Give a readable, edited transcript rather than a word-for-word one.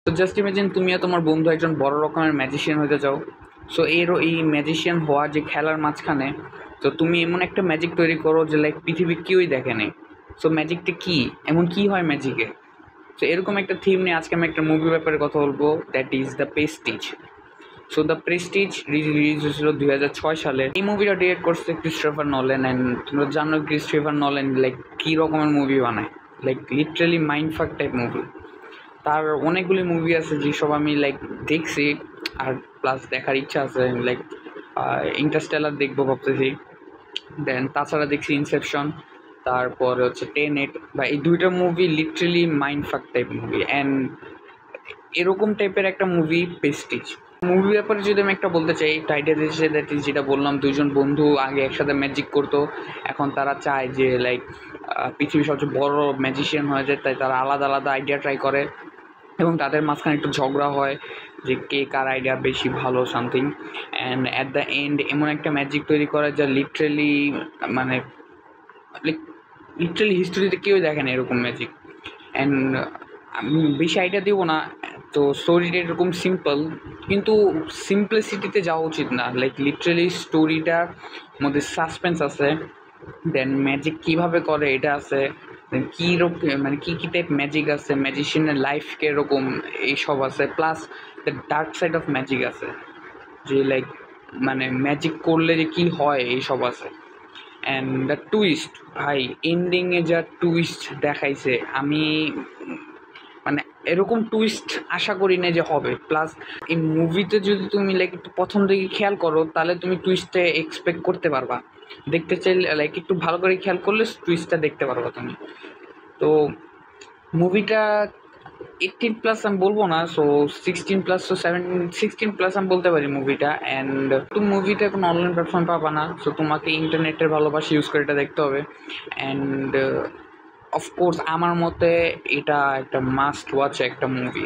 তো just imagine তুমি আর তোমার বন্ধু একজন বড় রকমের ম্যাজিশিয়ান হতে চাও। সো এই ম্যাজিশিয়ান হওয়া যে খেলার মাঝখানে, তো তুমি এমন একটা ম্যাজিক তৈরি করো যে লাইক পৃথিবীর কেউই দেখেনি। সো ম্যাজিকটা কি, এমন কি হয় ম্যাজিকে? তো এরকম একটা থিম নিয়ে আজকে আমি একটা মুভির ব্যাপারে কথা বলবো, that is the Prestige. So the Prestige release হয়েছিল 2006 সালে। এই মুভিটা ডিরেক্ট করছে ক্রিস্টোফার নলেন। অ্যান্ড তোমরা জানো ক্রিস্টোফার নলেন লাইক কী রকমের মুভি বানায়, লাইক লিটারালি মাইন্ড ফাক টাইপ মুভি। তার অনেকগুলি মুভি আছে যেসব আমি লাইক দেখছি, আর প্লাস দেখার ইচ্ছা আছে। লাইক ইন্টারস্টেলার দেখবো ভাবতেছি। দেন তাছাড়া দেখছি ইনসেপশন, তারপরে হচ্ছে টেনেট। বা এই দুইটা মুভি লিটারালি মাইন্ড ফাক টাইপ মুভি। অ্যান্ড এরকম টাইপের একটা মুভি প্রেস্টিজ। মুভির ব্যাপারে যদি আমি একটা বলতে চাই, টাইটেল হিসেবে দ্যাট ইজ যেটা বললাম, দুইজন বন্ধু আগে একসাথে ম্যাজিক করতো, এখন তারা চায় যে লাইক পৃথিবীর সবচেয়ে বড় ম্যাজিশিয়ান হয়ে যায়, তাই তারা আলাদা আলাদা আইডিয়া ট্রাই করে এবং তাদের মাঝখানে একটু ঝগড়া হয় যে কে কার আইডিয়া বেশি ভালো something. And at the end এমন একটা ম্যাজিক তৈরি করে যা লিটারেলি মানে লাইক লিটারালি হিস্টোরিতে কেউ দেখে না এরকম ম্যাজিক। অ্যান্ড আমি বেশি আইডিয়া দেবো না। তো স্টোরিটা এরকম সিম্পল, কিন্তু সিম্পলিসিটিতে যাওয়া উচিত না। লাইক লিটারালি স্টোরিটার মধ্যে সাসপেন্স আছে, দেন ম্যাজিক কীভাবে করে এটা আছে, দেন কী রকম মানে কী কী টাইপ ম্যাজিক আছে, ম্যাজিশিয়ানের লাইফ কীরকম, এইসব আছে। Plus the dark side of magic আছে, যে লাইক মানে ম্যাজিক করলে যে কী হয় এইসব আছে। অ্যান্ড দ্য টুইস্ট, ভাই এন্ডিংয়ে যা টুইস্ট দেখাইছে, আমি মানে এরকম টুইস্ট আশা করি না যে হবে। প্লাস এই মুভিতে যদি তুমি লাইক একটু প্রথম দিকে খেয়াল করো, তাহলে তুমি টুইস্টে এক্সপেক্ট করতে পারবা। দেখতে চাইলে লাইক একটু ভালো করে খেয়াল করলে টুইস্টটা দেখতে পারবা তুমি। তো মুভিটা 18+ আমি বলবো না, সো 16+, সো 16+ আমি বলতে পারি মুভিটা। অ্যান্ড তুমি মুভিটা কোনো অনলাইন প্ল্যাটফর্ম পাবা না, সো তোমাকে ইন্টারনেটের ভালোবাসা ইউজ করে এটা দেখতে হবে। অ্যান্ড অফকোর্স আমার মতে এটা একটা মাস্ট ওয়াচ একটা মুভি।